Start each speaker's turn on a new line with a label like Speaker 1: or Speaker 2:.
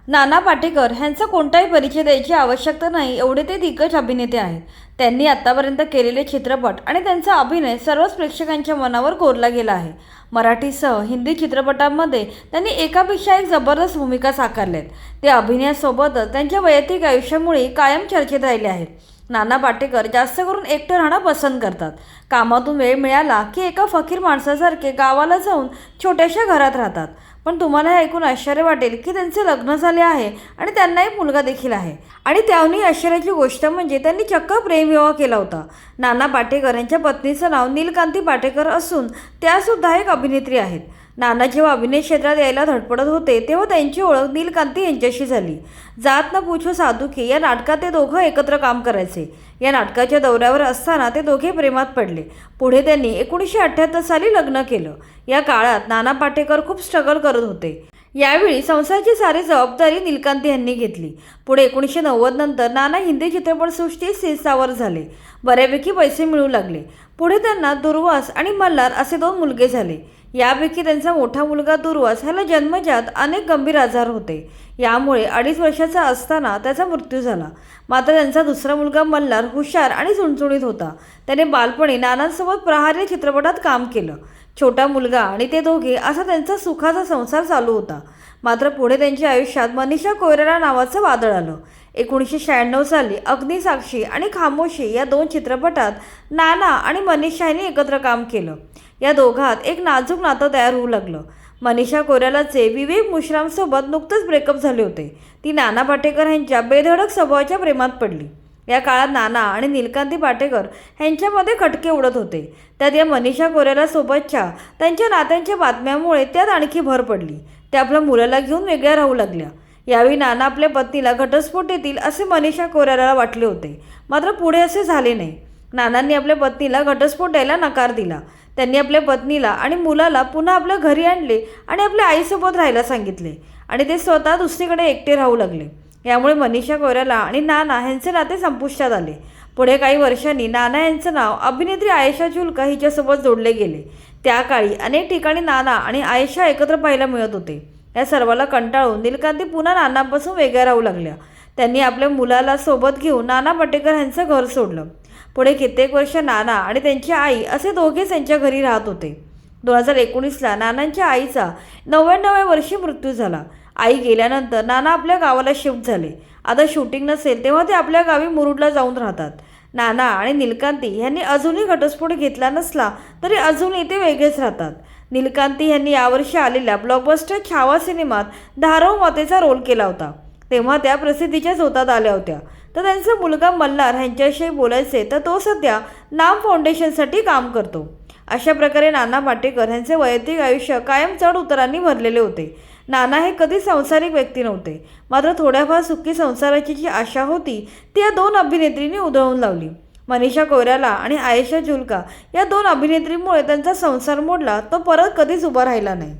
Speaker 1: नाना पाटेकर ह्यांचा कोणताही परिचय द्यायची आवश्यकता नाही, एवढे ते दिग्गज अभिनेते आहेत। त्यांनी आतापर्यंत केलेले चित्रपट आणि त्यांचा अभिनय सर्वच प्रेक्षकांच्या मनावर कोरला गेला आहे। मराठीसह हिंदी चित्रपटांमध्ये त्यांनी एकापेक्षा एक जबरदस्त भूमिका साकारल्यात। ते अभिनयासोबतच त्यांच्या वैयक्तिक आयुष्यामुळे कायम चर्चेत राहिले आहेत। नाना पाटेकर जास्त करून एकटे राहणं पसंत करतात। कामातून वेळ मिळाला की एका फकीर माणसासारखे गावाला जाऊन छोट्याशा घरात राहतात। पण तुम्हाला हे ऐकून आश्चर्य वाटेल की त्यांचे लग्न झाले आहे आणि त्यांना एक मुलगा देखील आहे। आणि त्याहूनही आश्चर्याची गोष्ट म्हणजे त्यांनी चक्क प्रेमविवाह केला होता। नाना पाटेकर यांच्या पत्नीचं नाव नीलकांती पाटेकर असून त्यासुद्धा एक अभिनेत्री आहेत। नाना जेव्हा अभिनय क्षेत्रात यायला धडपडत होते तेव्हा त्यांची ओळख नीलकांती यांच्याशी झाली। जात न पूछो साधू की या नाटकात ते दोघं एकत्र काम करायचे। या नाटकाच्या दौऱ्यावर असताना ते दोघे प्रेमात पडले। पुढे त्यांनी 1978 साली लग्न केलं। या काळात नाना पाटेकर खूप स्ट्रगल करत होते। यावेळी संसाराची सारी जबाबदारी नीलकांती यांनी घेतली। पुढे 1990 नंतर नाना हिंदी चित्रपटसृष्टीत स्थिरस्थावर झाले। बऱ्यापैकी पैसे मिळू लागले। पुढे त्यांना दुर्वास आणि मल्हार असे 2 मुलगे झाले। यापैकी त्यांचा मोठा मुलगा दुर्वास ह्याला जन्मजात अनेक गंभीर आजार होते। यामुळे 2.5 वर्षाचा असताना त्याचा मृत्यू झाला। मात्र त्यांचा दुसरा मुलगा मल्हार हुशार आणि चुणचुणीत होता। त्याने बालपणी नानांसोबत प्रहार या चित्रपटात काम केलं। छोटा मुलगा आणि ते दोघे असा त्यांचा सुखाचा संसार चालू होता। मात्र पुढे त्यांच्या आयुष्यात मनीषा कोइराला नावाचं वादळ आलं। 1996 साली अग्निसाक्षी आणि खामोशी या 2 चित्रपटात नाना आणि मनीषा यांनी एकत्र काम केलं। या दोघात एक नाजूक नातं तयार होऊ लागलं। मनीषा कोइरालाचे विवेक मेश्रामसोबत नुकतेच ब्रेकअप झाले होते। ती नाना पाटेकर यांच्या बेधडक स्वभावाच्या प्रेमात पडली। या काळात नाना आणि नीलकांती पाटेकर यांच्यामध्ये खटके उडत होते। त्यात या मनीषा कोइरालासोबतच्या त्यांच्या नात्यांच्या बातम्यामुळे त्यात आणखी भर पडली। त्या आपल्या मुलाला घेऊन वेगळ्या राहू लागल्या। यावेळी नाना आपल्या पत्नीला घटस्फोट येतील असे मनीषा कोइराला वाटले होते। मात्र पुढे असे झाले नाही। नानांनी आपल्या पत्नीला घटस्फोट द्यायला नकार दिला। त्यांनी आपल्या पत्नीला आणि मुलाला पुन्हा आपल्या घरी आणले आणि आपल्या आईसोबत राहायला सांगितले आणि ते स्वतः दुसरीकडे एकटे राहू लागले। यामुळे मनीषा कोइराला आणि नाना यांचे नाते संपुष्टात आले। पुढे काही वर्षांनी नाना यांचं नाव अभिनेत्री आयेशा जुल्का हिच्यासोबत जोडले गेले। त्या काळी अनेक ठिकाणी नाना आणि आयेशा एकत्र पाहायला मिळत होते। या सर्वाला कंटाळून नीलकांती पुन्हा नानांपासून वेगळ्या राहू लागल्या। त्यांनी आपल्या मुलाला सोबत घेऊन नाना पाटेकर यांचं घर सोडलं। पुढे कित्येक वर्ष नाना आणि त्यांची आई असे दोघेच त्यांच्या घरी राहत होते। 2019ला नानांच्या आईचा 99व्या वर्षी मृत्यू झाला। आई गेल्यानंतर नाना आपल्या गावाला शिफ्ट झाले। आता शूटिंग नसेल तेव्हा ते आपल्या गावी मुरुडला जाऊन राहतात। नाना आणि नीलकांती यांनी अजूनही घटस्फोट घेतला नसला तरी अजूनही ते वेगळेच राहतात। नीलकांती यांनी यावर्षी आलेल्या ब्लॉकबस्टर छावा सिनेमात धाराऊ मातेचा रोल केला होता। तेव्हा त्या प्रसिद्धीच्या झोतात आल्या होत्या। तर त्यांचा मुलगा मल्हार यांच्याशी बोलायचे तर तो सध्या नाम फाउंडेशनसाठी काम करतो। अशा प्रकारे नाना पाटेकर यांचे वैयक्तिक आयुष्य कायम चढ उतारांनी भरलेले होते। नाना हे कधी सांसारिक व्यक्ती नव्हते। मात्र थोड्याफार सुखी संसाराची जी आशा होती ती या 2 अभिनेत्रींनी उधळून लावली। मनीषा कोइराला आणि आयेशा जुल्का या 2 अभिनेत्रींमुळे त्यांचा संसार मोडला तो परत कधीच उभा राहिला नाही।